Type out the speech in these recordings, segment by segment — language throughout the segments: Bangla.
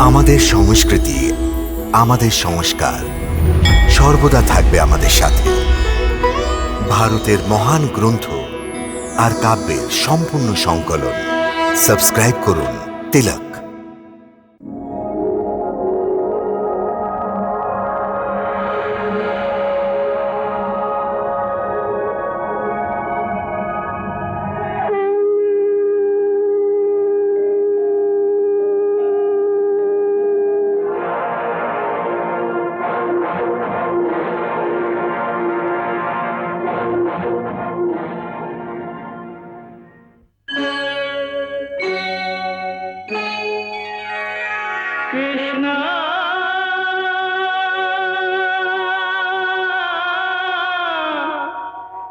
আমাদের সংস্কৃতি, আমাদের সংস্কার সর্বদা থাকবে আমাদের সাথে। ভারতের মহান গ্রন্থ আর কাব্যের সম্পূর্ণ সংকলন। সাবস্ক্রাইব করুন তিলক। Krishna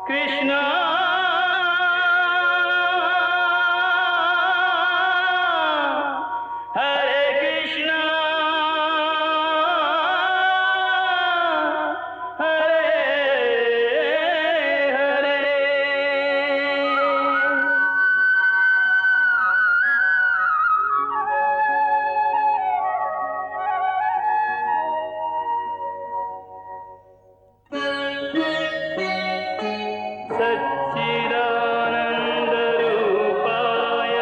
Krishna Hare Krishna Hare Hare सच्चिदानन्दरूपाय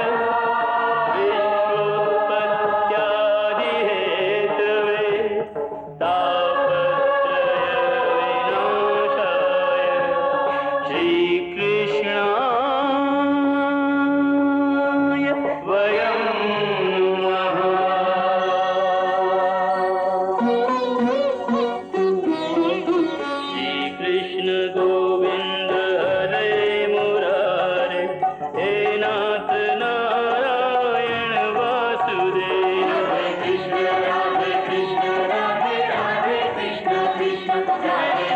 विश्वोत्पत्त्यादिहेतवे तापत्रयविनाशाय श्रीकृष्णाय वयं श्रीकृष्ण गोविन्द हरे मुरारे हे नाथ नारायण वासुदेव हरे कृष्ण राधे राधे कृष्ण कृष्ण हरे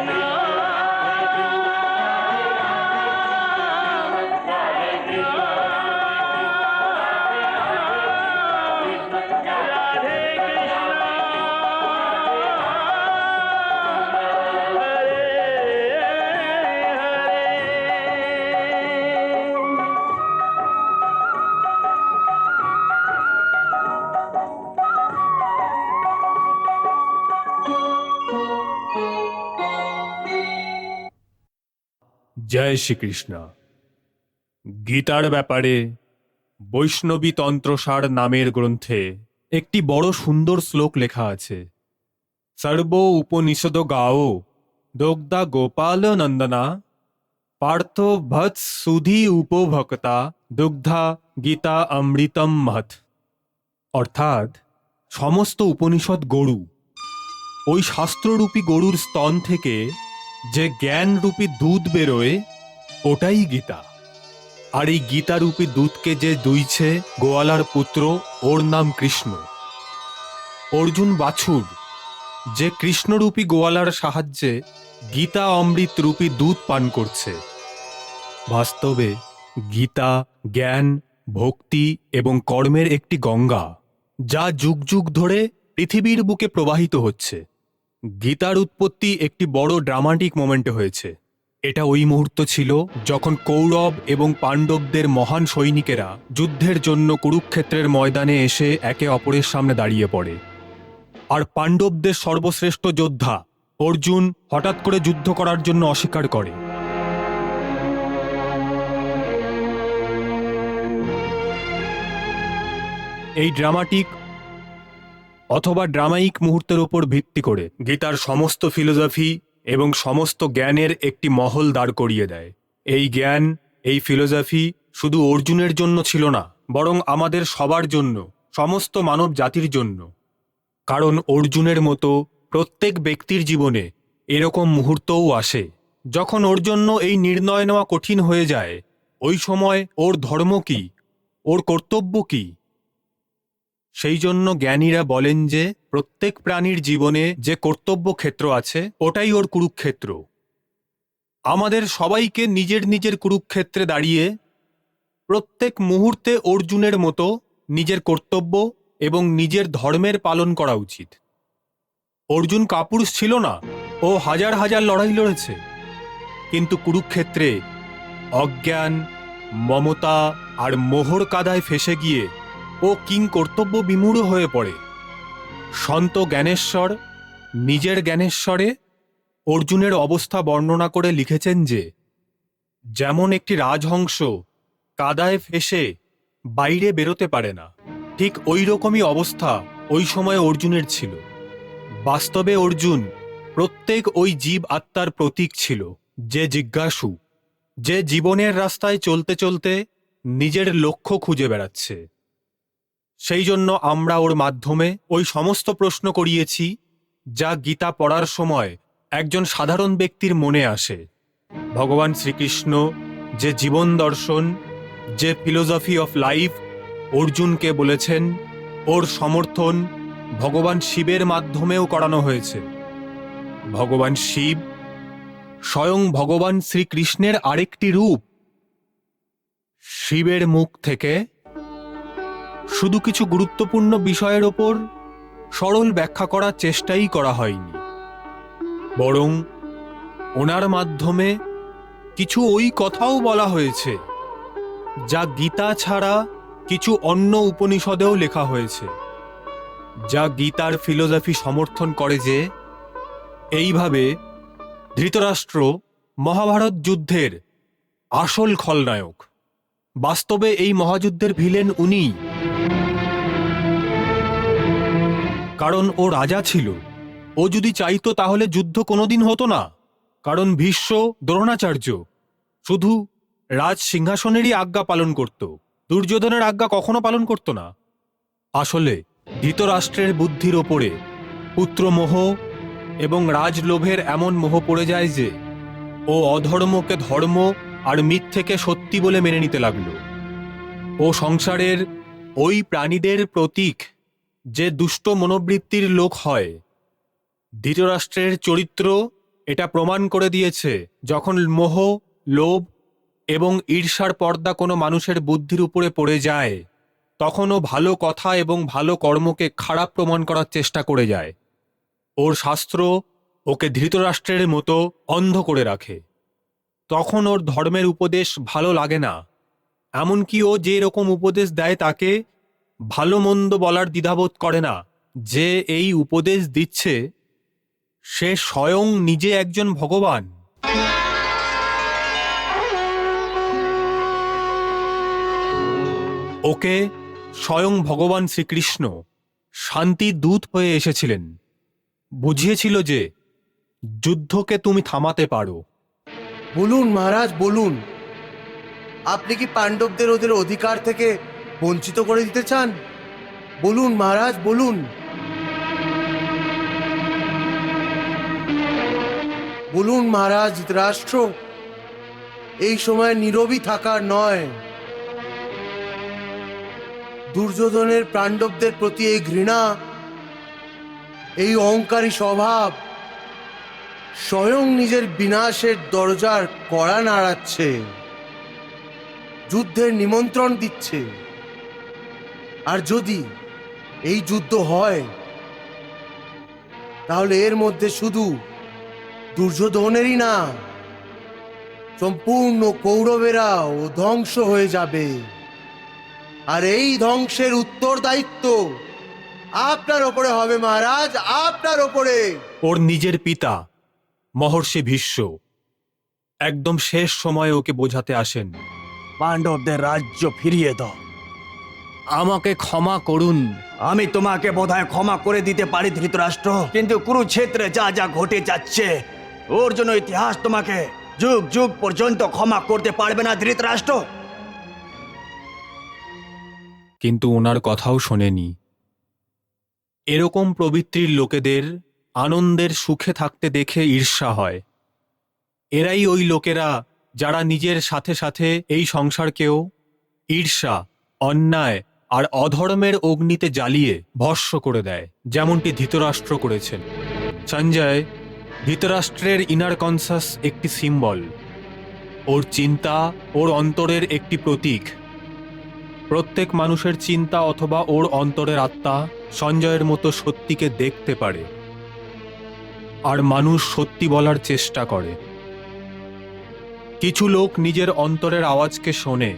জয় শ্রীকৃষ্ণ। গীতার ব্যাপারে বৈষ্ণবী তন্ত্রসার নামের গ্রন্থে একটি বড় সুন্দর শ্লোক লেখা আছে। সর্ব উপনিষদ গাও দগ্ধা গোপাল নন্দনা পার্থ ভৎস সুধি উপভক্তা দুগ্ধা গীতা অমৃতম মহৎ। অর্থাৎ সমস্ত উপনিষদ গরু, ওই শাস্ত্ররূপী গরুর স্তন থেকে যে জ্ঞানরূপী দুধ বেরোয় ওটাই গীতা। আর এই গীতারূপী দুধকে যে দুইছে গোয়ালার পুত্র, ওর নাম কৃষ্ণ। অর্জুন বাছুর যে কৃষ্ণরূপী গোয়ালার সাহায্যে গীতা অমৃত রূপী দুধ পান করছে। বাস্তবে গীতা জ্ঞান, ভক্তি এবং কর্মের একটি গঙ্গা, যা যুগ যুগ ধরে পৃথিবীর বুকে প্রবাহিত হচ্ছে। গীতার উৎপত্তি একটি বড় ড্রামাটিক মোমেন্টে হয়েছে। এটা ওই মুহূর্ত ছিল যখন কৌরব এবং পাণ্ডবদের মহান সৈনিকেরা যুদ্ধের জন্য কুরুক্ষেত্রের ময়দানে এসে একে অপরের সামনে দাঁড়িয়ে পড়ে। আর পাণ্ডবদের সর্বশ্রেষ্ঠ যোদ্ধা অর্জুন হঠাৎ করে যুদ্ধ করার জন্য অস্বীকার করে। এই ড্রামাটিক অথবা ড্রামাইক মুহূর্তের উপর ভিত্তি করে গীতার সমস্ত ফিলোসফি এবং সমস্ত জ্ঞানের একটি মহল দাঁড় করিয়ে দেয়। এই জ্ঞান, এই ফিলোসফি শুধু অর্জুনের জন্য ছিল না, বরং আমাদের সবার জন্য, সমস্ত মানব জাতির জন্য। কারণ অর্জুনের মতো প্রত্যেক ব্যক্তির জীবনে এরকম মুহূর্তও আসে যখন ওর জন্য এই নির্ণয় নেওয়া কঠিন হয়ে যায়, ওই সময় ওর ধর্ম কি, ওর কর্তব্য কি। সেই জন্য জ্ঞানীরা বলেন যে প্রত্যেক প্রাণীর জীবনে যে কর্তব্য ক্ষেত্র আছে ওটাই ওর কুরুক্ষেত্র। আমাদের সবাইকে নিজের নিজের কুরুক্ষেত্রে দাঁড়িয়ে প্রত্যেক মুহূর্তে অর্জুনের মতো নিজের কর্তব্য এবং নিজের ধর্মের পালন করা উচিত। অর্জুন কাপুরুষ ছিল না, ও হাজার হাজার লড়াই লড়েছে, কিন্তু কুরুক্ষেত্রে অজ্ঞান, মমতা আর মোহর কাদায় ফেসে গিয়ে ও কিং কর্তব্য বিমূঢ় হয়ে পড়ে। সন্ত জ্ঞানেশ্বর নিজের জ্ঞানেশ্বরে অর্জুনের অবস্থা বর্ণনা করে লিখেছেন যে যেমন একটি রাজহংস কাদায় ফেসে বাইরে বেরোতে পারে না, ঠিক ওই রকমই অবস্থা ওই সময় অর্জুনের ছিল। বাস্তবে অর্জুন প্রত্যেক ওই জীব আত্মার প্রতীক ছিল, যে জিজ্ঞাসু, যে জীবনের রাস্তায় চলতে চলতে নিজের লক্ষ্য খুঁজে বেড়াচ্ছে। সেই জন্য আমরা ওর মাধ্যমে ওই সমস্ত প্রশ্ন করিয়েছি যা গীতা পড়ার সময় একজন সাধারণ ব্যক্তির মনে আসে। ভগবান শ্রীকৃষ্ণ যে জীবন দর্শন, যে ফিলোসফি অফ লাইফ অর্জুনকে বলেছেন, ওর সমর্থন ভগবান শিবের মাধ্যমেও করানো হয়েছে। ভগবান শিব স্বয়ং ভগবান শ্রীকৃষ্ণের আরেকটি রূপ। শিবের মুখ থেকে শুধু কিছু গুরুত্বপূর্ণ বিষয়ের ওপর সরল ব্যাখ্যা করার চেষ্টাই করা হয়নি, বরং ওনার মাধ্যমে কিছু ওই কথাও বলা হয়েছে যা গীতা ছাড়া কিছু অন্য উপনিষদেও লেখা হয়েছে, যা গীতার ফিলোসফি সমর্থন করে যে এইভাবে ধৃতরাষ্ট্র মহাভারত যুদ্ধের আসল খলনায়ক। বাস্তবে এই মহাযুদ্ধের ভিলেন উনিই, কারণ ও রাজা ছিল। ও যদি চাইতো তাহলে যুদ্ধ কোনোদিন হতো না, কারণ ভীষ্ম দ্রোণাচার্য শুধু রাজ সিংহাসনেরই আজ্ঞা পালন করত, দুর্যোধনের আজ্ঞা কখনো পালন করত না। আসলে ধৃতরাষ্ট্রের বুদ্ধির ওপরে পুত্রমোহ এবং রাজলোভের এমন মোহ পড়ে যায় যে ও অধর্মকে ধর্ম আর মিথ্যেকে সত্যি বলে মেনে নিতে লাগল। ও সংসারের ওই প্রাণীদের প্রতীক যে দুষ্ট মনোবৃত্তির লোক হয়। ধৃতরাষ্ট্রের চরিত্র এটা প্রমাণ করে দিয়েছে, যখন মোহ, লোভ এবং ঈর্ষার পর্দা কোনো মানুষের বুদ্ধির উপরে পড়ে যায়, তখন ও ভালো কথা এবং ভালো কর্মকে খারাপ প্রমাণ করার চেষ্টা করে যায়। ওর শাস্ত্র ওকে ধৃতরাষ্ট্রের মতো অন্ধ করে রাখে। তখন ওর ধর্মের উপদেশ ভালো লাগে না, এমনকি ও যে রকম উপদেশ দেয় তাকে ভালো মন্দ বলার দ্বিধাবোধ করে না। যে এই উপদেশ দিচ্ছে সে স্বয়ং নিজে একজন ভগবান। ওকে স্বয়ং ভগবান শ্রীকৃষ্ণ শান্তির দূত হয়ে এসেছিলেন, বুঝিয়েছিল যে যুদ্ধকে তুমি থামাতে পারো। বলুন মহারাজ, বলুন, আপনি কি পাণ্ডবদের ওদের অধিকার থেকে বঞ্চিত করে দিতে চান? বলুন মহারাজ, বলুন। বলুন মহারাজ ধৃতরাষ্ট্র, এই সময় নীরবই থাকার নয়। দুর্যোধনের পাণ্ডবদের প্রতি এই ঘৃণা, এই অহংকারী স্বভাব স্বয়ং নিজের বিনাশের দরজার কড়া নাড়াচ্ছে, যুদ্ধের নিমন্ত্রণ দিচ্ছে। আর যদি এই যুদ্ধ হয় তাহলে এর মধ্যে শুধু দুর্যোধনেরই না, সম্পূর্ণ কৌরবেরাও ধ্বংস হয়ে যাবে। আর এই ধ্বংসের উত্তরদায়িত্ব আপনার ওপরে হবে মহারাজ, আপনার ওপরে। ওর নিজের পিতা মহর্ষি ভীষ্ম একদম শেষ সময়ে ওকে বোঝাতে আসেন, পাণ্ডবদের রাজ্য ফিরিয়ে দাও। আমাকে ক্ষমা করুন। আমি তোমাকে বোধহয় ক্ষমা করে দিতে পারি ধৃতরাষ্ট্র, কিন্তু কুরুক্ষেত্রে যা যা ঘটে যাচ্ছে ওর জন্য ইতিহাস তোমাকে যুগ যুগ পর্যন্ত ক্ষমা করতে পারবে না ধৃতরাষ্ট্র। কিন্তু ওনার কথাও শোনেনি। এরকম প্রবৃত্তির লোকেদের আনন্দের সুখে থাকতে দেখে ঈর্ষা হয়। এরাই ওই লোকেরা যারা নিজের সাথে সাথে এই সংসারকেও ঈর্ষা, অন্যায় আর অধর্মের অগ্নিতে জ্বালিয়ে ভস্ম করে দেয়, যেমনটি ধৃতরাষ্ট্র করেছেন। সঞ্জয় ধৃতরাষ্ট্রের ইনার কনসাস একটি সিম্বল, ওর চিন্তা ওর অন্তরের একটি প্রতীক। প্রত্যেক মানুষের চিন্তা অথবা ওর অন্তরের আত্মা সঞ্জয়ের মতো সত্যিকে দেখতে পারে, আর মানুষ সত্যি বলার চেষ্টা করে। কিছু লোক নিজের অন্তরের আওয়াজকে শোনে,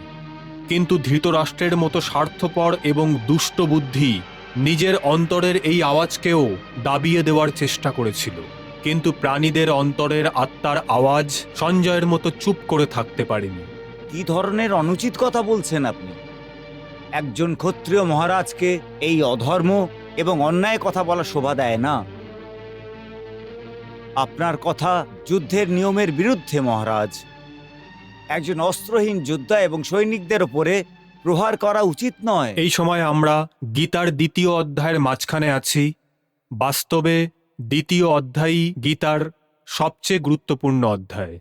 কিন্তু ধৃতরাষ্ট্রের মতো স্বার্থপর এবং দুষ্ট বুদ্ধি নিজের অন্তরের এই আওয়াজকেও দাবিয়ে দেওয়ার চেষ্টা করেছিল, কিন্তু প্রাণীদের অন্তরের আত্মার আওয়াজ সঞ্জয়ের মতো চুপ করে থাকতে পারেনি। কি ধরনের অনুচিত কথা বলছেন আপনি? একজন ক্ষত্রিয় মহারাজকে এই অধর্ম এবং অন্যায় কথা বলা শোভা দেয় না। আপনার কথা যুদ্ধের নিয়মের বিরুদ্ধে মহারাজ। একজন অস্ত্রহীন যোদ্ধা এবং সৈনিকদের ওপরে প্রহার করা উচিত নয়। এই সময় আমরা গীতার দ্বিতীয় অধ্যায়ের মাঝখানে আছি। বাস্তবে দ্বিতীয় অধ্যায়ই গীতার সবচেয়ে গুরুত্বপূর্ণ অধ্যায়,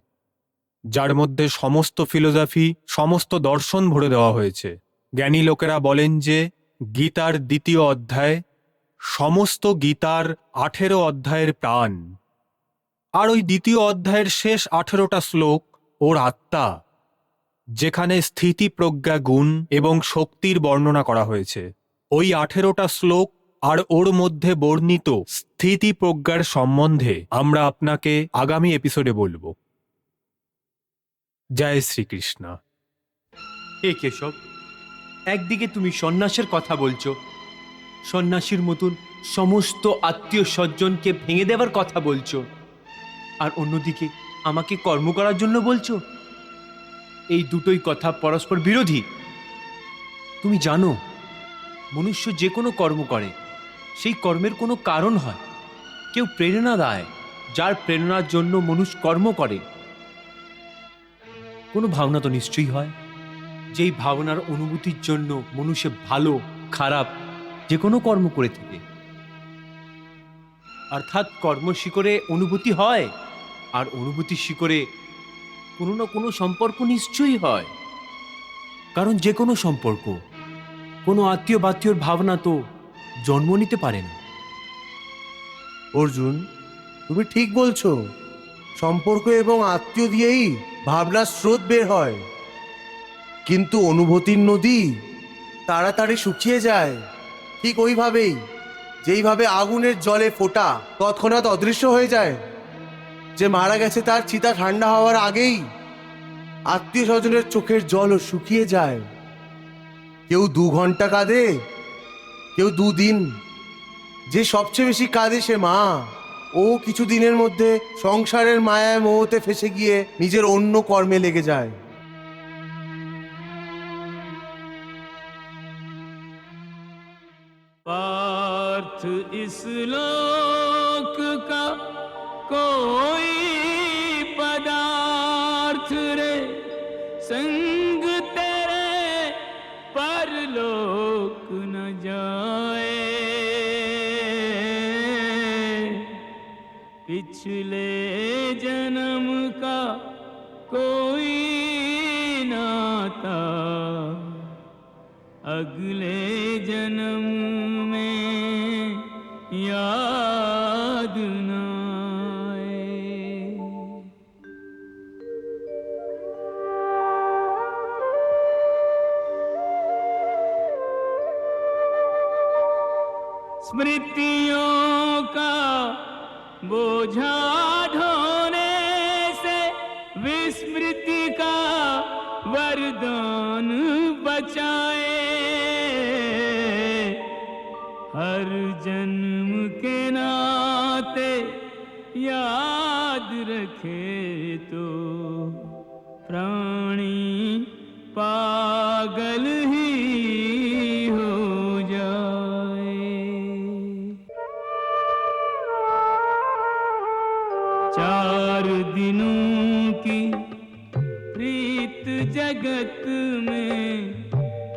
যার মধ্যে সমস্ত ফিলোসফি, সমস্ত দর্শন ভরে দেওয়া হয়েছে। জ্ঞানী লোকেরা বলেন যে গীতার দ্বিতীয় অধ্যায় সমস্ত গীতার 18 অধ্যায়ের প্রাণ। আর ওই দ্বিতীয় অধ্যায়ের শেষ 18টা শ্লোক ওর আত্মা, যেখানে স্থিতি, প্রজ্ঞা, গুণ এবং শক্তির বর্ণনা করা হয়েছে। ওই 18টা শ্লোক আর ওর মধ্যে বর্ণিত স্থিতি প্রজ্ঞার সম্বন্ধে আমরা আপনাকে আগামী এপিসোডে বলবো। জয় শ্রীকৃষ্ণ। হে কেশব, একদিকে তুমি সন্ন্যাসের কথা বলছো, সন্ন্যাসীর মতন সমস্ত আত্মীয় স্বজনকে ভেঙে দেবার কথা বলছো, আর অন্যদিকে আমাকে কর্ম করার জন্য বলছো। এই দুটোই কথা পরস্পর বিরোধী। তুমি জানো, মনুষ্য যে কোনো কর্ম করে সেই কর্মের কোনো কারণ হয়, কেউ প্রেরণা দেয়, যার প্রেরণার জন্য মনুষ্য কর্ম করে। কোনো ভাবনা তো নিশ্চয়ই হয়, যেই ভাবনার অনুভূতির জন্য মনুষ্য ভালো খারাপ যে কোনো কর্ম করে থাকে। অর্থাৎ কর্ম শিকরে অনুভূতি হয়, আর অনুভূতির শিকরে কোনো না কোনো সম্পর্ক নিশ্চয়ই হয়। কারণ যে কোনো সম্পর্ক কোনো আত্মীয় বাত্মীয়র ভাবনা তো জন্ম নিতে পারে না। অর্জুন, তুমি ঠিক বলছো। সম্পর্ক এবং আত্মীয় দিয়েই ভাবনার স্রোত বের হয়, কিন্তু অনুভূতির নদী তাড়াতাড়ি শুকিয়ে যায়। ঠিক ওইভাবেই, যেইভাবে আগুনের জলে ফোঁটা তৎক্ষণাৎ অদৃশ্য হয়ে যায়। যে মারা গেছে তার চিতা ঠান্ডা হওয়ার আগেই আত্মীয় স্বজনের চোখের জলও শুকিয়ে যায়। কেউ 2 ঘন্টা কাঁদে, কেউ 2 দিন। যে সবচেয়ে বেশি কাঁদে সে মা। ও কিছু দিনের মধ্যে সংসারের মায়ায় মোহতে ফেসে গিয়ে নিজের অন্য কর্মে লেগে যায়। पार्थ इस लोक का कोई पदार्थ रे, संग तेरे परलोक न जाए। पिछले जन्म का कोई नाता अगले जन्म में याद न आए। स्मृतियों का बोझा ढोने से विस्मृति का वरदान बचाए। हर जन्म के नाते याद रखे तो प्राणी पागल ही हो जाए। 4 दिनों की प्रीत जगत में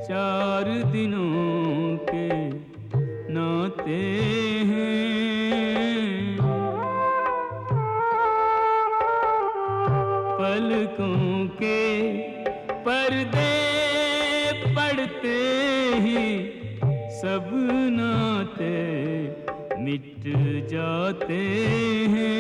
4 दिनों के नाते हैं। पलकों के पर्दे पड़ते ही सब नाते मिट जाते हैं।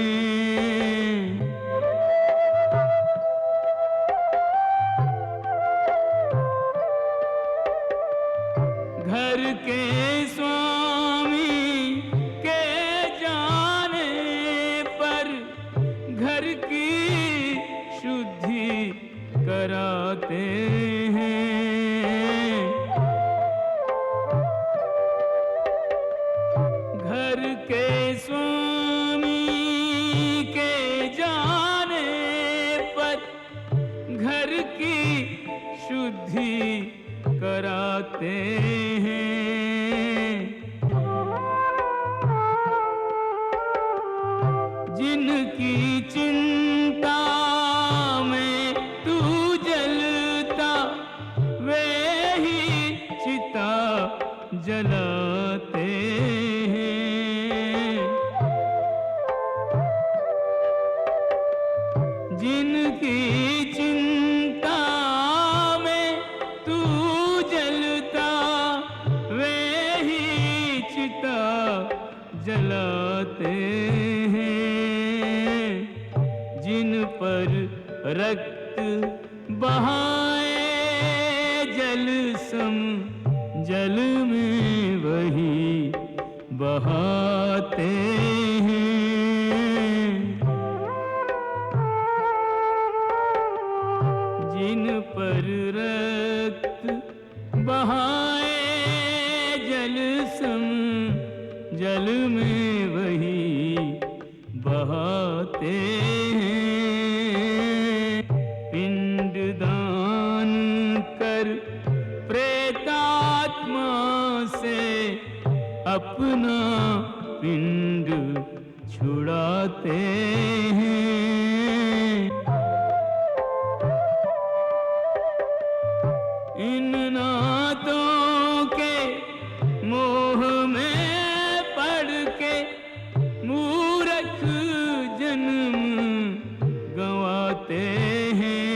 घर के स्वामी के जाने पर घर की शुद्धि कराते हैं। घर के स्वामी के जाने पर घर की शुद्धि कराते हैं। जिनकी चिंता में तू जलता वे ही चिता जलाते हैं। जिनकी चिंता में तू जलता वे ही चिता जलाते हैं। जिन पर रक्त बहाए जल सम जल में वही बहाते हैं। जिन पर रक्त बहाए जल सम जल में वही बहाते हैं। पिंड दान कर प्रेतात्मा से अपना पिंड छुड़ाते हैं। इन नातों के मोह में पड़ के मूर्ख जन्म गंवाते हैं।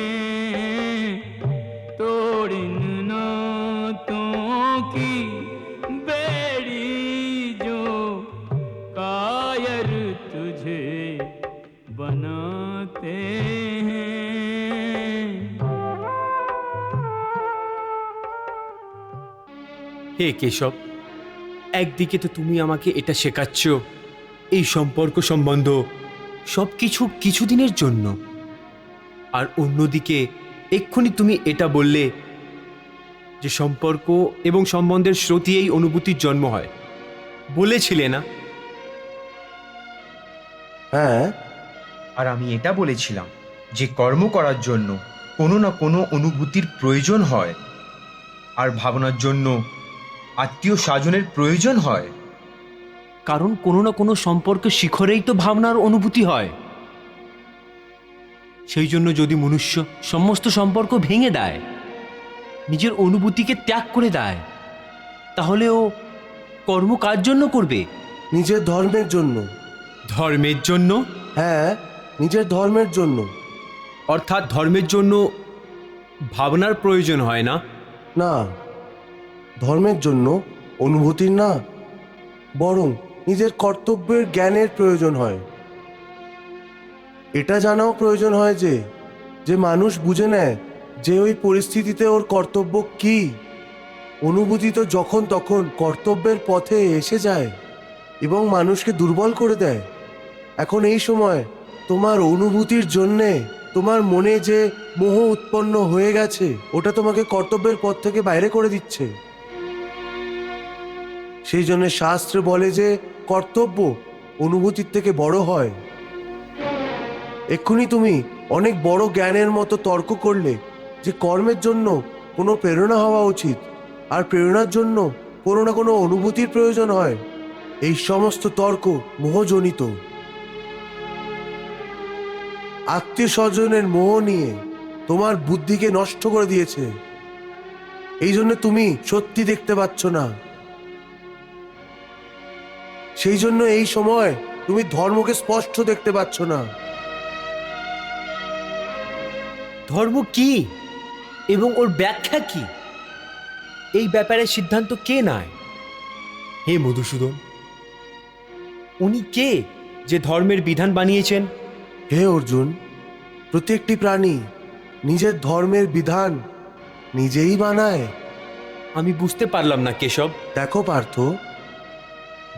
तोड़ इन नातों की बेड़ी जो कायर तुझे बनाते हैं। হে কেশব, একদিকে তো তুমি আমাকে এটা শেখাচ্ছ এই সম্পর্ক সম্বন্ধ সব কিছু কিছুদিনের জন্য, আর অন্যদিকে এক্ষুনি তুমি এটা বললে যে সম্পর্ক এবং সম্বন্ধের স্রোতই এই অনুভূতির জন্ম হয়, বলেছিলে না? হ্যাঁ, আর আমি এটা বলেছিলাম যে কর্ম করার জন্য কোনো না কোনো অনুভূতির প্রয়োজন হয়, আর ভাবনার জন্য আত্মীয় স্বজনের প্রয়োজন হয়। কারণ কোনো না কোনো সম্পর্কের শিখরেই তো ভাবনার অনুভূতি হয়। সেই জন্য যদি মনুষ্য সমস্ত সম্পর্ক ভেঙে দেয়, নিজের অনুভূতিকে ত্যাগ করে দেয়, তাহলে ও কর্ম কার জন্য করবে? নিজের ধর্মের জন্য। ধর্মের জন্য? হ্যাঁ, নিজের ধর্মের জন্য। অর্থাৎ ধর্মের জন্য ভাবনার প্রয়োজন হয় না? না, ধর্মের জন্য অনুভূতির না, বরং নিজের কর্তব্যের জ্ঞানের প্রয়োজন হয়। এটা জানাও প্রয়োজন হয় যে যে মানুষ বুঝে নেয় যে ওই পরিস্থিতিতে ওর কর্তব্য কি। অনুভূতি তো যখন তখন কর্তব্যের পথে এসে যায় এবং মানুষকে দুর্বল করে দেয়। এখন এই সময় তোমার অনুভূতির জন্যে তোমার মনে যে মোহ উৎপন্ন হয়ে গেছে, ওটা তোমাকে কর্তব্যের পথ থেকে বাইরে করে দিচ্ছে। সেই জন্য শাস্ত্রে বলে যে কর্তব্য অনুভূতির থেকে বড় হয়। এক্ষুনি তুমি অনেক বড় জ্ঞানের মতো তর্ক করলে যে কর্মের জন্য কোনো প্রেরণা হওয়া উচিত, আর প্রেরণার জন্য কোনো না কোনো অনুভূতির প্রয়োজন হয়। এই সমস্ত তর্ক মোহজনিত। আত্মীয় স্বজনের মোহ নিয়ে তোমার বুদ্ধিকে নষ্ট করে দিয়েছে। এই জন্য তুমি সত্যি দেখতে পাচ্ছ না। সেই জন্য এই সময় তুমি ধর্মকে স্পষ্ট দেখতে পাচ্ছ না। ধর্ম কি এবং ওর ব্যাখ্যা কি, এই ব্যাপারে সিদ্ধান্ত কে নেয়? হে মধুসূদন, উনি কে যে ধর্মের বিধান বানিয়েছেন? হে অর্জুন, প্রত্যেকটি প্রাণী নিজের ধর্মের বিধান নিজেই বানায়। আমি বুঝতে পারলাম না কেশব। দেখো পার্থ,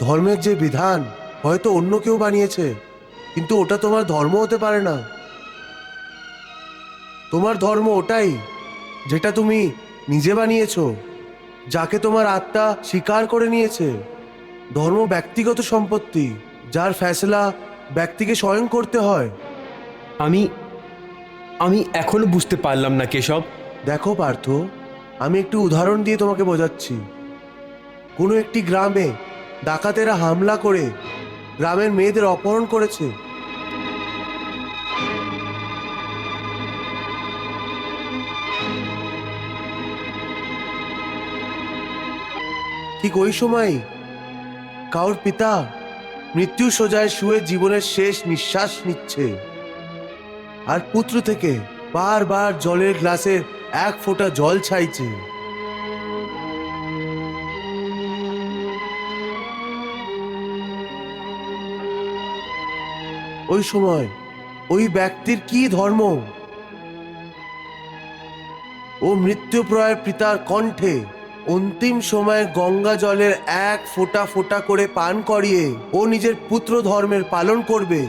ধর্মের যে বিধান হয়তো অন্য কেউ বানিয়েছে, কিন্তু ওটা তোমার ধর্ম হতে পারে না। তোমার ধর্ম ওটাই যেটা তুমি নিজে বানিয়েছো, যাকে তোমার আত্মা স্বীকার করে নিয়েছে। ধর্ম ব্যক্তিগত সম্পত্তি, যার ফয়সলা ব্যক্তিকে স্বয়ং করতে হয়। আমি আমি এখনো বুঝতে পারলাম না কেশব। দেখো পার্থ, আমি একটু উদাহরণ দিয়ে তোমাকে বোঝাচ্ছি। কোনো একটি গ্রামে ডাকাতেরা হামলা করে গ্রামের মেয়েদের অপহরণ করেছে। ঠিক ওই সময় কাউর পিতা মৃত্যু শয্যায় শুয়ে জীবনের শেষ নিঃশ্বাস নিচ্ছে, আর পুত্র থেকে বারবার জলের গ্লাসের এক ফোঁটা জল চাইছে। ওই সময় ওই ব্যক্তির কি ধর্ম? ও মৃত্যুপ্রায় পিতার কণ্ঠে অন্তিম সময়ে গঙ্গা জলের এক ফোঁটা ফোঁটা করে পান করিয়ে ও নিজের পুত্র ধর্মের পালন করবে,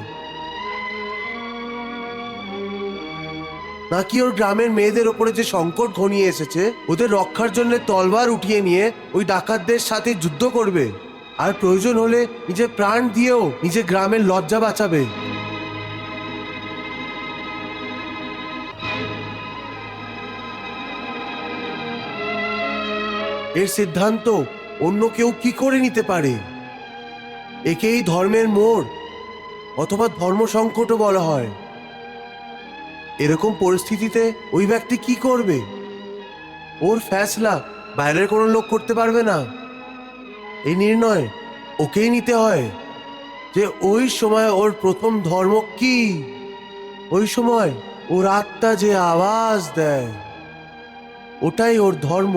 নাকি ওর গ্রামের মেয়েদের ওপরে যে সংকট ঘনিয়ে এসেছে ওদের রক্ষার জন্য তলবার উঠিয়ে নিয়ে ওই ডাকাতদের সাথে যুদ্ধ করবে, আর প্রয়োজন হলে নিজের প্রাণ দিয়েও নিজের গ্রামের লজ্জা বাঁচাবে? এর সিদ্ধান্ত অন্য কেউ কি করে নিতে পারে? একেই ধর্মের মোড় অথবা ধর্ম সংকটও বলা হয়। এরকম পরিস্থিতিতে ওই ব্যক্তি কি করবে? ওর ফয়সলা বাইরের কোনো লোক করতে পারবে না। এই নির্ণয় ওকেই নিতে হয় যে ওই সময় ওর প্রথম ধর্ম কি। ওই সময় ওর আত্মা যে আওয়াজ দেয় ওটাই ওর ধর্ম।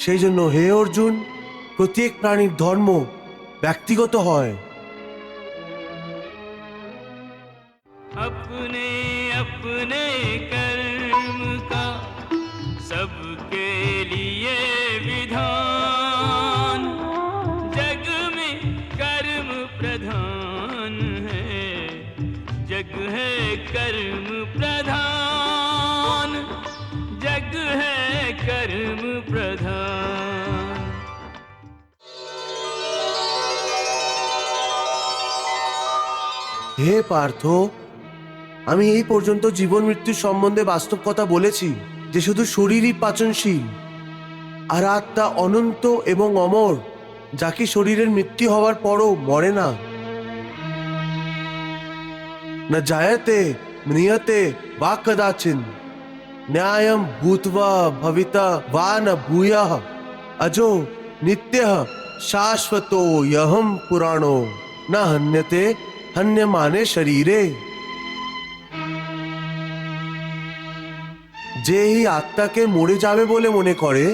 সেই জন্য হে অর্জুন, প্রত্যেক প্রাণীর ধর্ম ব্যক্তিগত হয়। अपने अपने कर्म का सबके लिए विधान, जग में कर्म प्रधान है, जग है कर्म प्रधान, जग है कर्म प्रधान। হে পার্থ, আমি এই পর্যন্ত জীবন মৃত্যুর সম্বন্ধে বাস্তব কথা বলেছি যে শুধু শরীরই পাচনশীল, আর আত্মা অনন্ত এবং অমর, যাকে শরীরের মৃত্যু হওয়ার পরও মরে না। না জায়তে ম্রিয়তে বা কদাচিন, ন্যায়ম ভূত্বা ভবিতা বা ন ভূয়ঃ, অজো নিত্যঃ শাশ্বতো ইহম পুরাণো, না হন্যতে হন্যমানে শরীরে। যে এই আত্মাকে মরে যাবে বলে মনে করে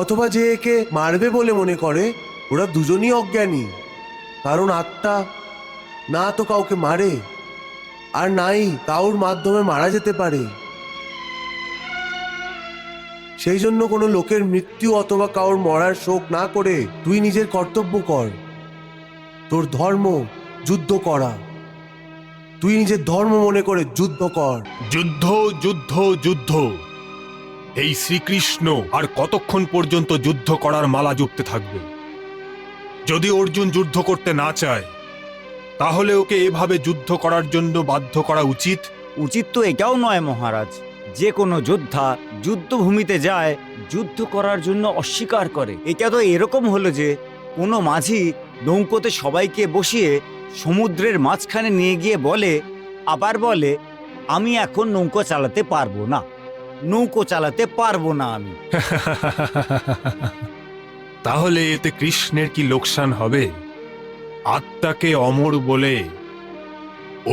অথবা যে একে মারবে বলে মনে করে, ওরা দুজনই অজ্ঞানী। কারণ আত্মা না তো কাউকে মারে, আর নাই কাউর মাধ্যমে মারা যেতে পারে। সেই জন্য কোনো লোকের মৃত্যু অথবা কাউর মরার শোক না করে তুই নিজের কর্তব্য কর। তোর ধর্ম যুদ্ধ করা। তুই নিজের ধর্ম মনে করে যুদ্ধ কর। যুদ্ধ যুদ্ধ যুদ্ধ, এই শ্রীকৃষ্ণ আর কতক্ষণ পর্যন্ত যুদ্ধ করার মালা জপতে থাকবে? যদি অর্জুন যুদ্ধ করতে না চায় তাহলে ওকে এভাবে যুদ্ধ করার জন্য বাধ্য করা উচিত? উচিত তো এটাও নয় মহারাজ। যে কোনো যোদ্ধা যুদ্ধভূমিতে যায় যুদ্ধ করার জন্য অস্বীকার করে। এটা তো এরকম হলো যে কোনো মাঝি নৌকোতে সবাইকে বসিয়ে সমুদ্রের মাঝখানে নিয়ে গিয়ে বলে, আবার বলে, আমি এখন নৌকো চালাতে পারবো না, নৌকো চালাতে পারবো না আমি। তাহলে এতে কৃষ্ণের কি লোকসান হবে? আত্মাকে অমর বলে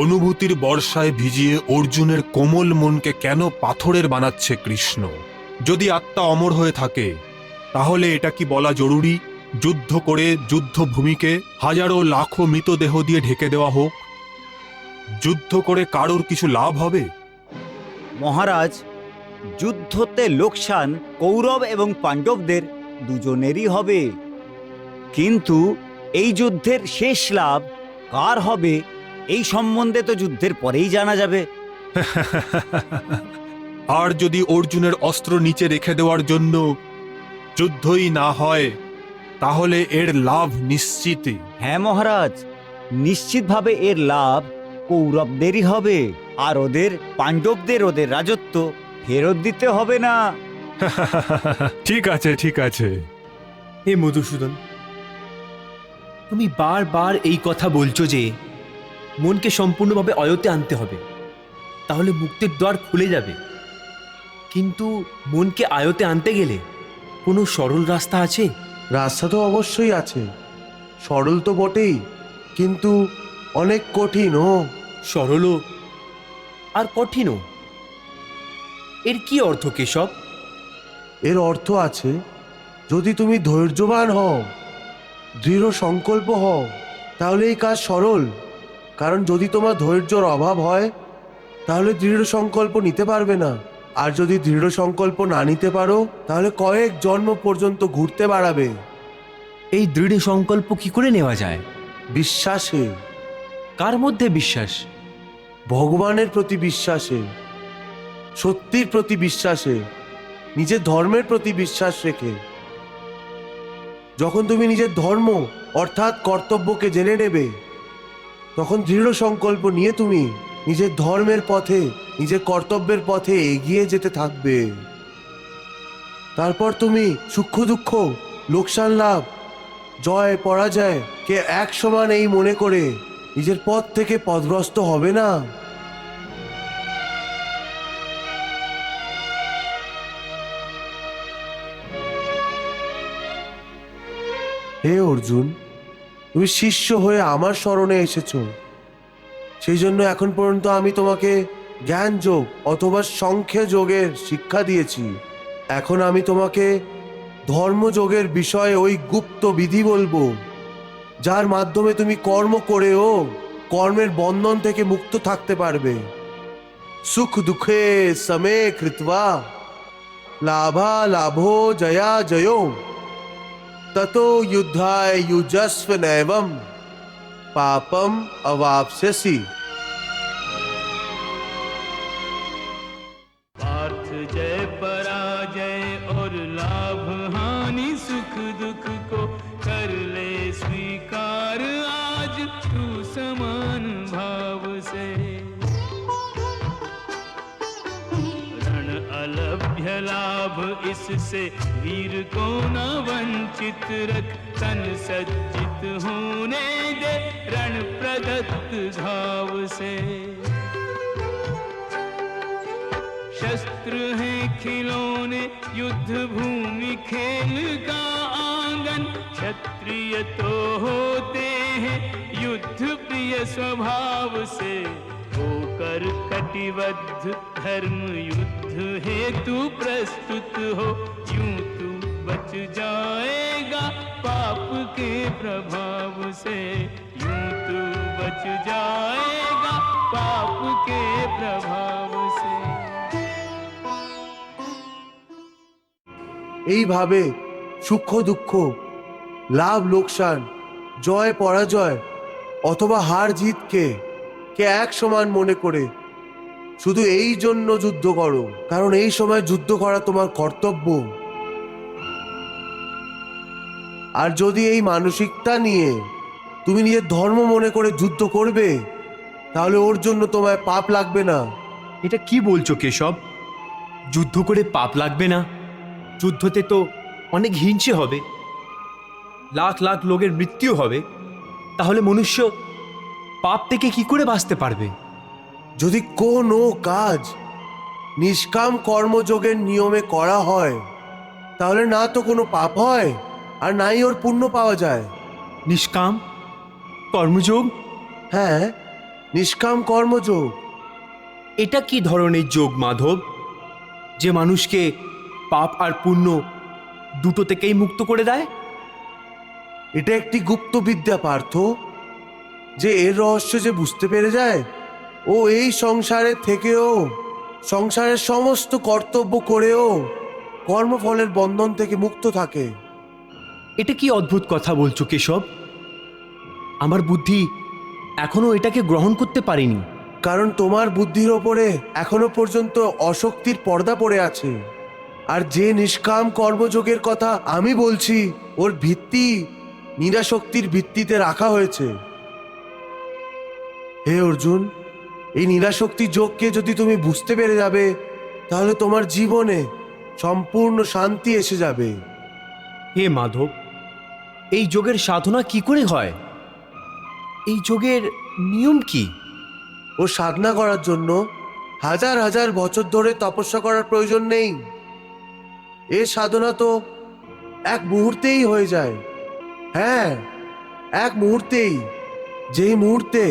অনুভূতির বর্ষায় ভিজিয়ে অর্জুনের কোমল মনকে কেন পাথরের বানাচ্ছে কৃষ্ণ? যদি আত্মা অমর হয়ে থাকে তাহলে এটা কি বলা জরুরি যুদ্ধ করে যুদ্ধভূমিকে হাজারো লাখো মৃতদেহ দিয়ে ঢেকে দেওয়া হোক? যুদ্ধ করে কারোর কিছু লাভ হবে? মহারাজ, যুদ্ধতে লোকসান কৌরব এবং পাণ্ডবদের দুজনেরই হবে, কিন্তু এই যুদ্ধের শেষ লাভ কার হবে এই সম্বন্ধে তো যুদ্ধের পরেই জানা যাবে। আর যদি অর্জুনের অস্ত্র নিচে রেখে দেওয়ার জন্য যুদ্ধই না হয় তাহলে এর লাভ নিশ্চিত। হ্যাঁ মহারাজ, নিশ্চিতভাবে এর লাভ কৌরবদেরই হবে, আর ওদের পাণ্ডবদের ওদের রাজত্ব ফেরত দিতে হবে না। ঠিক আছে, ঠিক আছে। হে মধুসূদন, তুমি বারবার এই কথা বলছো যে মনকে সম্পূর্ণভাবে অয়তে আনতে হবে, তাহলে মুক্তির দ্বার খুলে যাবে। কিন্তু মনকে আয়তে আনতে গেলে কোনো সরল রাস্তা আছে? রাস্তা তো অবশ্যই আছে, সরল তো বটেই, কিন্তু অনেক কঠিনও। সরলও আর কঠিনও, এর কি অর্থ কেশব? এর অর্থ আছে, যদি তুমি ধৈর্যবান হও, দৃঢ় সংকল্প হও, তাহলে এই কাজ সরল। কারণ যদি তোমার ধৈর্যর অভাব হয়, তাহলে দৃঢ় সংকল্প নিতে পারবে না। আর যদি দৃঢ় সংকল্প না নিতে পারো, তাহলে কয়েক জন্ম পর্যন্ত ঘুরতে বাড়াবে। এই দৃঢ় সংকল্প কি করে নেওয়া যায়? বিশ্বাসে, কার মধ্যে বিশ্বাস? ভগবানের প্রতি বিশ্বাসে, সত্যির প্রতি বিশ্বাসে, নিজের ধর্মের প্রতি বিশ্বাস রেখে। যখন তুমি নিজের ধর্ম অর্থাৎ কর্তব্যকে জেনে নেবে, তখন দৃঢ় সংকল্প নিয়ে তুমি নিজের ধর্মের পথে, নিজের কর্তব্যের পথে এগিয়ে যেতে থাকবে। তারপর তুমি সুখ দুঃখ, লোকসান লাভ, জয় পরাজয় কে এক সমান এই মনে করে নিজের পথ থেকে পথভ্রষ্ট হবে না। হে অর্জুন, তুমি শিষ্য হয়ে আমার শরণে এসেছো, সেই জন্য এখন পর্যন্ত আমি তোমাকে জ্ঞান যোগ অথবা সংখ্য যোগের শিক্ষা দিয়েছি। এখন আমি তোমাকে ধর্মযোগের বিষয়ে ওই গুপ্ত বিধি বলবো, যার মাধ্যমে তুমি কর্ম করেও কর্মের বন্ধন থেকে মুক্ত থাকতে পারবে। সুখ দুঃখে সমে কৃত্বা লাভা লাভো জয়া জয়ো ততো যুদ্ধায় युजस्व नैवं पापम अवाप्स्यसि। पार्थ जय पराजय और लाभ हानि सुख दुख को कर ले स्वीकार आज तू समान भाव से। रण अलभ्य लाभ इससे वीर को न वंचित रख, तन सज्जित होने दे रण प्रदत्त घाव से। शस्त्र हैं खिलौने युद्ध भूमि खेल का आंगन, क्षत्रिय तो होते हैं युद्ध प्रिय स्वभाव से। होकर कटिबद्ध धर्म युद्ध हेतु प्रस्तुत हो, यूं तू बच जाएगा पाप के प्रभाव से। यूं तू बच जाएगा पाप के प्रभाव से। এইভাবে সুখ দুঃখ, লাভ লোকসান, জয় পরাজয় অথবা হার জিতকে এক সমান মনে করে শুধু এই জন্য যুদ্ধ করো, কারণ এই সময় যুদ্ধ করা তোমার কর্তব্য। আর যদি এই মানসিকতা নিয়ে তুমি নিজের ধর্ম মনে করে যুদ্ধ করবে, তাহলে ওর জন্য তোমায় পাপ লাগবে না। এটা কি বলছো কেশব? যুদ্ধ করে পাপ লাগবে না? যুদ্ধতে তো অনেক হিংসে হবে, লাখ লাখ লোকের মৃত্যু হবে, তাহলে মনুষ্য পাপ থেকে কি করে বাঁচতে পারবে? যদি কোনো কাজ নিষ্কাম কর্মযোগের নিয়মে করা হয়, তাহলে না তো কোনো পাপ হয় আর নাই ওর পুণ্য পাওয়া যায়। নিষ্কাম কর্মযোগ? হ্যাঁ, নিষ্কাম কর্মযোগ। এটা কি ধরনের যোগ মাধব, যে মানুষকে পাপ আর পুণ্য দুটো থেকেই মুক্ত করে দেয়? এটা একটি গুপ্ত বিদ্যা পার্থ, যে এর রহস্য যে বুঝতে পেরে যায়, ও এই সংসারে থেকেও, সংসারের সমস্ত কর্তব্য করেও কর্মফলের বন্ধন থেকে মুক্ত থাকে। এটা কি অদ্ভুত কথা বলছো কেশব? আমার বুদ্ধি এখনো এটাকে গ্রহণ করতে পারেনি। কারণ তোমার বুদ্ধির ওপরে এখনো পর্যন্ত অশক্তির পর্দা পড়ে আছে। আর যে নিষ্কাম কর্মযোগের কথা আমি বলছি, ওর ভিত্তি নিরাশক্তির ভিত্তিতে রাখা হয়েছে। হে অর্জুন, এই নিরাশক্তি যোগকে যদি তুমি বুঝতে পেরে যাবে, তাহলে তোমার জীবনে সম্পূর্ণ শান্তি এসে যাবে। হে মাধব, এই যোগের সাধনা কি করে হয়? এই যোগের নিয়ম কি? ও সাধনা করার জন্য হাজার হাজার বছর ধরে তপস্যা করার প্রয়োজন নেই। এর সাধনা তো এক মুহূর্তেই হয়ে যায়। হ্যাঁ, এক মুহূর্তেই। যেই মুহূর্তে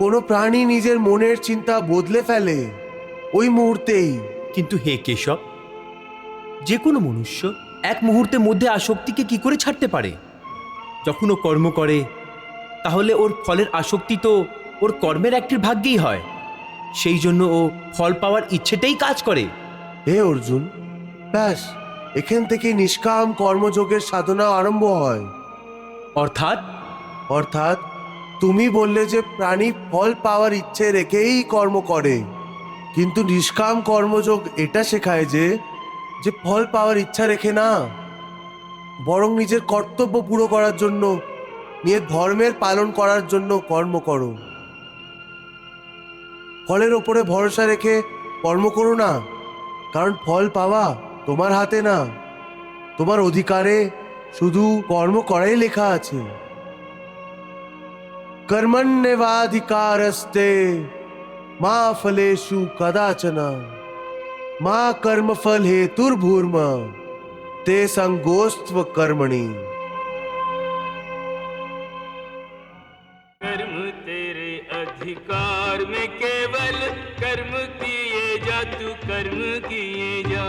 কোনো প্রাণী নিজের মনের চিন্তা বদলে ফেলে, ওই মুহূর্তেই। কিন্তু হে কেশব, যে কোনো মনুষ্য এক মুহূর্তের মধ্যে আসক্তিকে কি করে ছাড়তে পারে? যখন ও কর্ম করে, তাহলে ওর ফলের আসক্তি তো ওর কর্মের একটির ভাগ্যেই হয়। সেই জন্য ও ফল পাওয়ার ইচ্ছেতেই কাজ করে। হে অর্জুন, ব্যাস এখান থেকে নিষ্কাম কর্মযোগের সাধনা আরম্ভ হয়। অর্থাৎ অর্থাৎ তুমি বললে যে প্রাণী ফল পাওয়ার ইচ্ছে রেখেই কর্ম করে, কিন্তু নিষ্কাম কর্মযোগ এটা শেখায় যে ফল পাওয়ার ইচ্ছা রেখে না, বরং নিজের কর্তব্য পুরো করার জন্য, নিজের ধর্মের পালন করার জন্য কর্ম করো। ফলের ওপরে ভরসা রেখে কর্ম করো না, কারণ ফল পাওয়া তোমার হাতে না, তোমার অধিকারে শুধু কর্ম করাই লেখা আছে। कर्मण्येवाधिकारस्ते मा फलेषु कदाचन मा कर्मफल हेतुर्भूर्म ते संगोस्त्व कर्मणि। कर्म तेरे अधिकार में केवल कर्म किए जा, तू कर्म किए जा।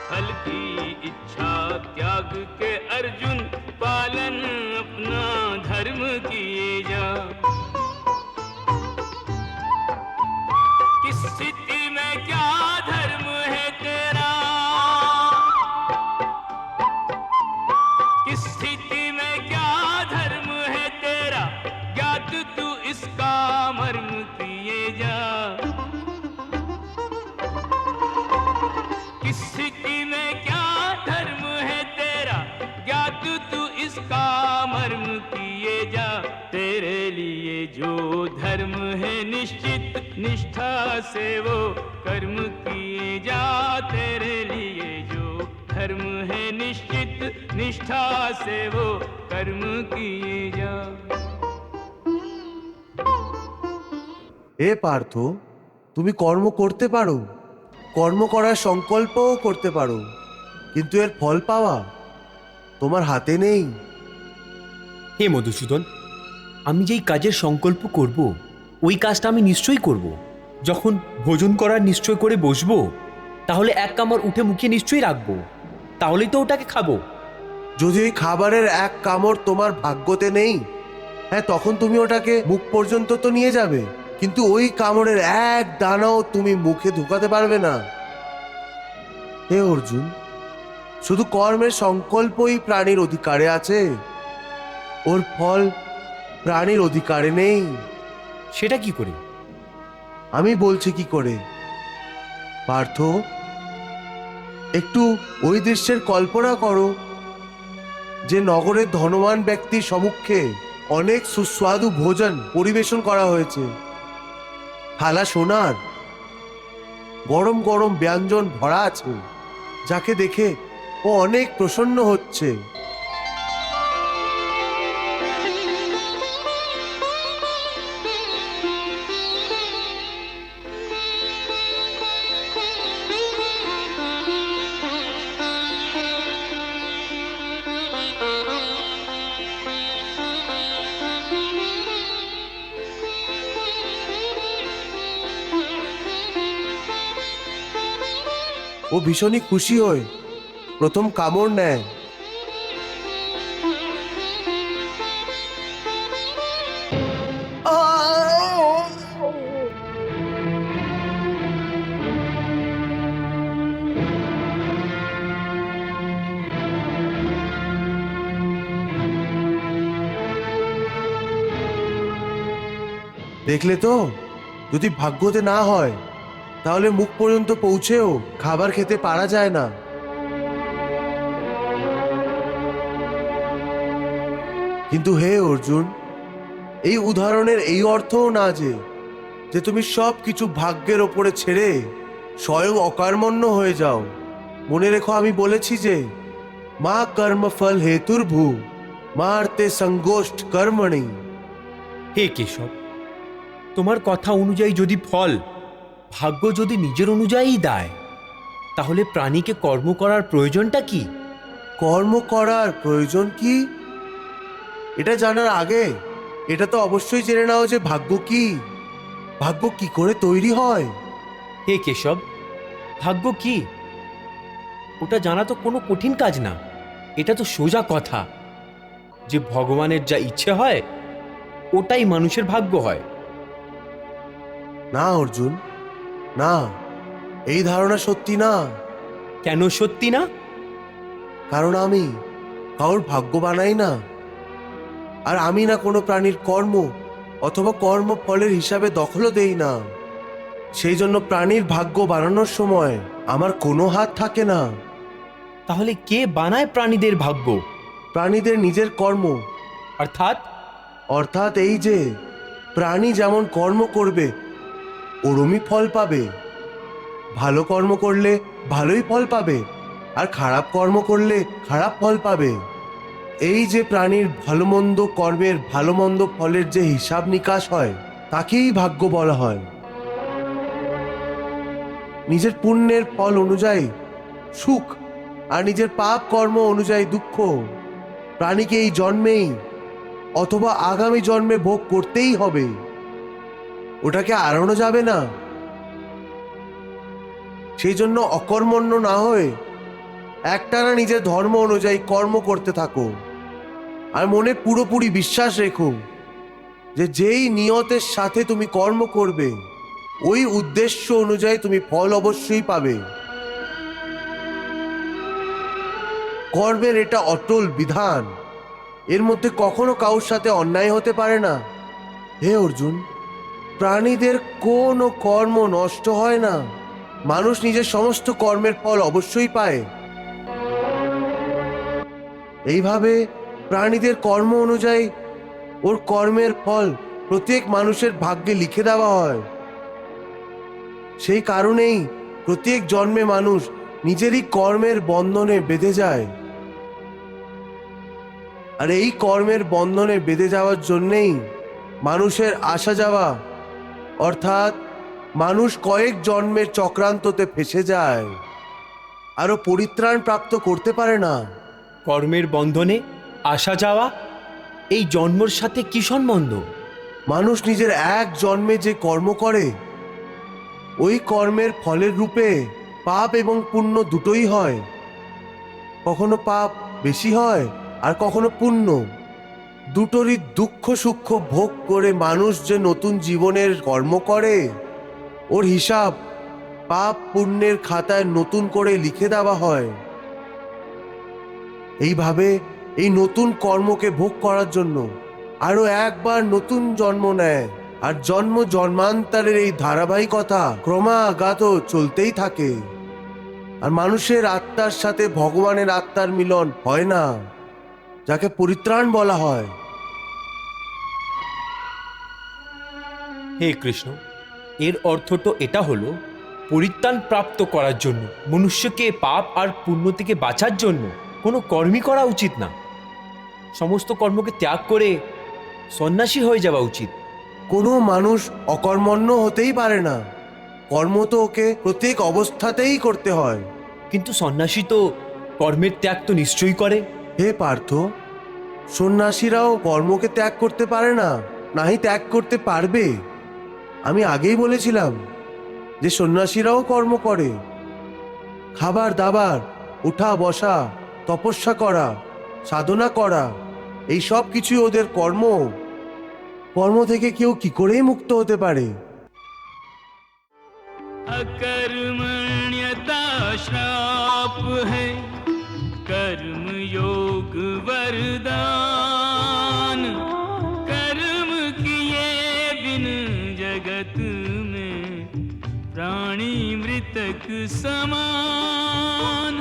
फल की इच्छा त्याग के अर्जुन, पालन अपना धर्म किए जा। किस स्थिति में क्या धर्म है तेरा, किस स्थिति में क्या धर्म है तेरा, ज्ञात तू इसका मर्म किए जा। किस स्थिति में क्या धर्म है तेरा, ज्ञात तू इसका मर्म किए जा। तेरे लिए जो धर्म है निश्चित, निष्ठा से वो कर्म किए जा। तेरे लिए जो धर्म है निश्चित, निष्ठा से वो कर्म किए जा। এ পার্থ, তুমি কর্ম করতে পারো, কর্ম করার সংকল্পও করতে পারো, কিন্তু এর ফল পাওয়া তোমার হাতে নেই। হে মধুসূদন, আমি যেই কাজের সংকল্প করব, ওই কাজটা আমি নিশ্চয়ই করব। যখন ভোজন করার নিশ্চয় করে বসবো, তাহলে এক কামড় উঠে মুখে নিশ্চয়ই রাখবো, তাহলেই তো ওটাকে খাবো। যদি ওই খাবারের এক কামড় তোমার ভাগ্যতে নেই, হ্যাঁ, তখন তুমি ওটাকে মুখ পর্যন্ত তো নিয়ে যাবে, কিন্তু ওই কামড়ের এক দানাও তুমি মুখে ঢুকাতে পারবে না। হে অর্জুন, শুধু কর্মের সংকল্পই প্রাণীর অধিকারে আছে, ওর ফল প্রাণীর অধিকারে নেই। সেটা কি করে? আমি বলছি কি করে। পার্থ, একটু ওই দৃশ্যের কল্পনা করো যে নগরের ধনবান ব্যক্তির সম্মুখে অনেক সুস্বাদু ভোজন পরিবেশন করা হয়েছে। থালা সোনার, গরম গরম ব্যঞ্জন ভরা আছে, যাকে দেখে ও অনেক প্রসন্ন হচ্ছে। ও ভীষণই খুশি হয়ে প্রথম কামড় নেয়। দেখলে তো, যদি ভাগ্যতে না হয় তাহলে মুখ পর্যন্ত পৌঁছেও খাবার খেতে পারা যায় না। কিন্তু হে অর্জুন, এই উদাহরণের এই অর্থও না যে যে তুমি সব কিছু ভাগ্যের ওপরে ছেড়ে স্বয়ং অকর্মণ্য হয়ে যাও। মনে রেখো, আমি বলেছি যে মা কর্ম ফল হেতুর ভূ মারতে সংগোষ্ঠ কর্মণি। হে কেশব, তোমার কথা অনুযায়ী যদি ফল ভাগ্য যদি নিজের অনুযায়ী দেয়, তাহলে প্রাণীকে কর্ম করার প্রয়োজনটা কি? কর্ম করার প্রয়োজন কি এটা জানার আগে এটা তো অবশ্যই জেনে নাও যে ভাগ্য কি, ভাগ্য কি করে তৈরি হয়। হে কেশব, ভাগ্য কি ওটা জানা তো কোনো কঠিন কাজ না। এটা তো সোজা কথা যে ভগবানের যা ইচ্ছে হয় ওটাই মানুষের ভাগ্য হয়। না অর্জুন, না, এই ধারণা সত্যি না। কেন সত্যি না? কারণ আমি কারোর ভাগ্য বানাই না, আর আমি না কোনো প্রাণীর কর্ম অথবা কর্ম ফলের হিসাবে দখলও দেই না। সেই জন্য প্রাণীর ভাগ্য বানানোর সময় আমার কোনো হাত থাকে না। তাহলে কে বানায় প্রাণীদের ভাগ্য? প্রাণীদের নিজের কর্ম। অর্থাৎ? অর্থাৎ এই যে প্রাণী যেমন কর্ম করবে ওরমই ফল পাবে। ভালো কর্ম করলে ভালোই ফল পাবে, আর খারাপ কর্ম করলে খারাপ ফল পাবে। এই যে প্রাণীর ভালো মন্দ কর্মের ভালো মন্দ ফলের যে হিসাব নিকাশ হয় তাকেই ভাগ্য বলা হয়। নিজের পুণ্যের ফল অনুযায়ী সুখ আর নিজের পাপ কর্ম অনুযায়ী দুঃখ প্রাণীকে এই জন্মেই অথবা আগামী জন্মে ভোগ করতেই হবে, ওটাকে আড়ানো যাবে না। সেই জন্য অকর্মণ্য না হয়ে একটানা নিজের ধর্ম অনুযায়ী কর্ম করতে থাকো, আর মনে পুরোপুরি বিশ্বাস রেখো যে যেই নিয়তের সাথে তুমি কর্ম করবে ওই উদ্দেশ্য অনুযায়ী তুমি ফল অবশ্যই পাবে। কর্মের এটা অটল বিধান, এর মধ্যে কখনো কারোর সাথে অন্যায় হতে পারে না। হে অর্জুন, প্রাণীদের কোনো কর্ম নষ্ট হয় না, মানুষ নিজের সমস্ত কর্মের ফল অবশ্যই পায়। এইভাবে প্রাণীদের কর্ম অনুযায়ী ওর কর্মের ফল প্রত্যেক মানুষের ভাগ্যে লিখে দেওয়া হয়। সেই কারণেই প্রত্যেক জন্মে মানুষ নিজেরই কর্মের বন্ধনে বেঁধে যায়, আর এই কর্মের বন্ধনে বেঁধে যাওয়ার জন্যেই মানুষের আসা যাওয়া, অর্থাৎ মানুষ কয়েক জন্মের চক্রান্ততে ফেসে যায়, আরও পরিত্রাণ প্রাপ্ত করতে পারে না। কর্মের বন্ধনে আসা যাওয়া এই জন্মর সাথে কি সম্বন্ধ? মানুষ নিজের এক জন্মে যে কর্ম করে ওই কর্মের ফলের রূপে পাপ এবং পুণ্য দুটোই হয়। কখনো পাপ বেশি হয় আর কখনো পুণ্য। দুটোরই দুঃখ সুখ ভোগ করে মানুষ যে নতুন জীবনের কর্ম করে ওর হিসাব পাপ পুণ্যের খাতায় নতুন করে লিখে দেওয়া হয়। এইভাবে এই নতুন কর্মকে ভোগ করার জন্য আরো একবার নতুন জন্ম নেয়, আর জন্ম জন্মান্তরের এই ধারাবাহিকতা ক্রমাগত চলতেই থাকে। আর মানুষের আত্মার সাথে ভগবানের আত্মার মিলন হয় না, যাকে পরিত্রাণ বলা হয়। হে কৃষ্ণ, এর অর্থ তো এটা হলো পরিত্রাণ প্রাপ্ত করার জন্য মনুষ্যকে পাপ আর পুণ্য থেকে বাঁচার জন্য কোনো কর্মই করা উচিত না। সমস্ত কর্মকে ত্যাগ করে সন্ন্যাসী হয়ে যাওয়া উচিত। কোনো মানুষ অকর্মণ্য হতেই পারে না, কর্ম তো ওকে প্রত্যেক অবস্থাতেই করতে হয়। কিন্তু সন্ন্যাসী তো কর্মের ত্যাগ তো নিশ্চয়ই করে। হে পার্থ, সন্ন্যাসীরাও কর্মকে ত্যাগ করতে পারে না, নাহি ত্যাগ করতে পারবে। আমি আগেই বলেছিলাম যে সন্ন্যাসীরাও কর্ম করে। খাবার দাবার, ওঠা বসা, তপস্যা করা, সাধনা করা, এই সব কিছুই ওদের কর্ম। কর্ম থেকে কেউ কি করেই মুক্ত হতে পারে? अकर्मण्यता श्राप है, कर्म योग वरदान। कर्म किए बिन जगत में प्राणी समान,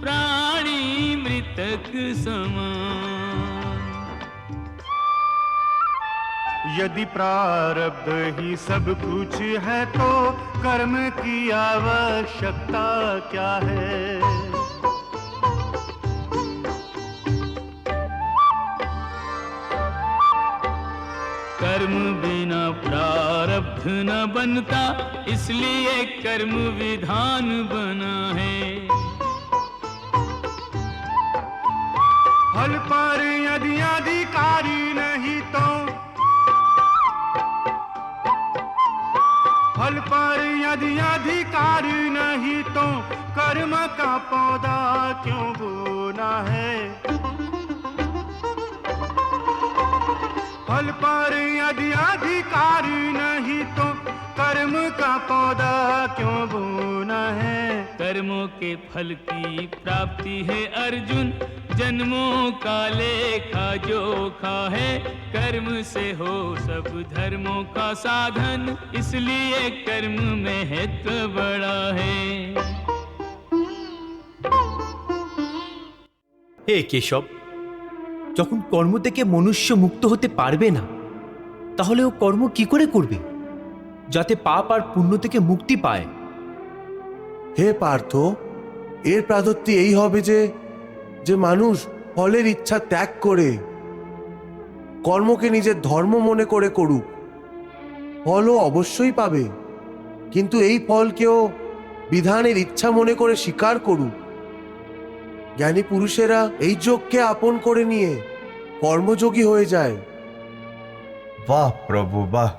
प्राणी मृतक समान। यदि प्रारब्ध ही सब कुछ है तो कर्म की आवश्यकता क्या है? कर्म बिना प्रारब्ध न बनता, इसलिए कर्म विधान बना है। फल पर यदि अधिकारी नहीं तो, फल पर यदि अधिकारी नहीं तो कर्म का पौधा क्यों बोना है? फल पर यदि अधिकारी नहीं तो कर्म का पौधा क्यों बोना है? कर्मों के फल की प्राप्ति है अर्जुन, जन्मों का लेखा जोखा है। कर्म से हो सब धर्मों का साधन, इसलिए कर्म महत्व बड़ा है। হে কেশব, যখন কর্ম থেকে মনুষ্য মুক্ত হতে পারবে না, তাহলে ও কর্ম কি করে করবে যাতে পাপ আর পুণ্য থেকে মুক্তি পায়? হে পার্থ, এর প্রাদত্তি এই হবে যে যে মানুষ ফলের ইচ্ছা ত্যাগ করে কর্মকে নিজের ধর্ম মনে করে করুক, ফলও অবশ্যই পাবে, কিন্তু এই ফলকেও বিধানের ইচ্ছা মনে করে স্বীকার করুক। জ্ঞানী পুরুষেরা এই যোগকে আপন করে নিয়ে কর্মযোগী হয়ে যায়। वाह प्रभु वाह।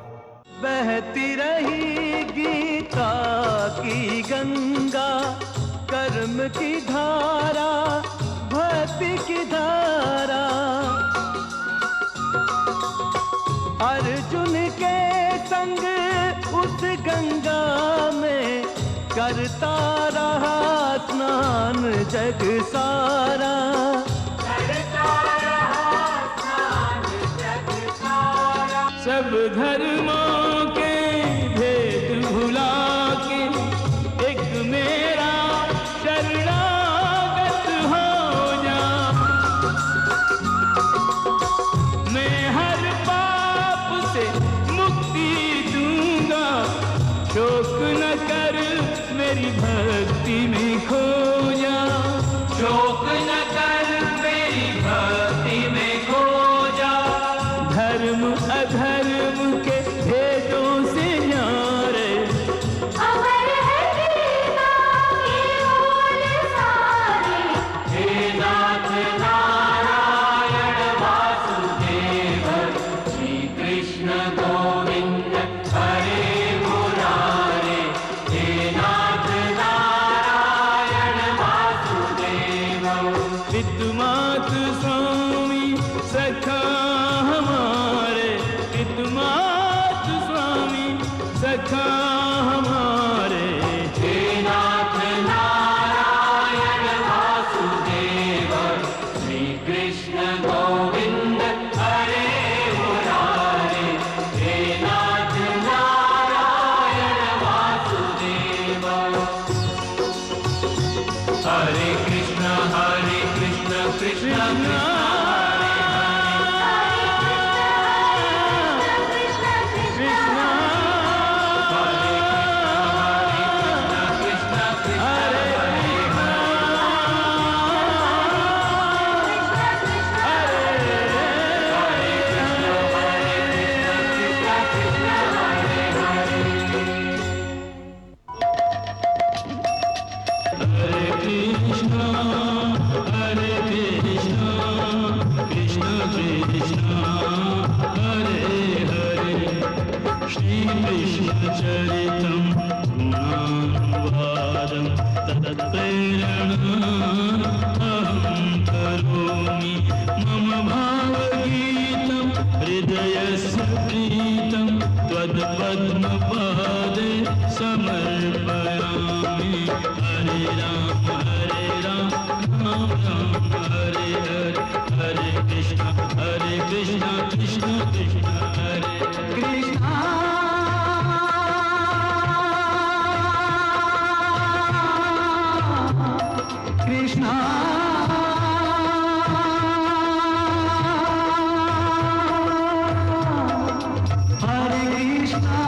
बहती रही गीता की गंगा, कर्म की धारा भक्ति की धारा। अर्जुन के संग उस गंगा में करता रहा स्नान जग सारा। सब धर्मों के भेद भुला के एक मेरा शरणागत हो जा। मैं हर पाप से मुक्ति दूंगा, शोक न कर मेरी भक्ति में खो जा। शोक न कर मेरी भक्ति में खो जा। धर्म अधर्म के भेदों से न्यारे, अमर है गीता की बोल सारी। हे नाथ नारायण वासुदेव, श्री कृष्ण गोविंद हरे मुरारे। हे नाथ नारायण वासुदेव, विद्युमात स्वामी सखा हमारे। विद्युमात स्वामी सखा हमारे। हे नाथ नारायण वासुदेव, श्री कृष्ण गोविंद हरे मुरारे। हे नाथ नारायण वासुदेव। हरे कृष्ण कृष्ण कृष्ण कृष्णा हरे कृष्णा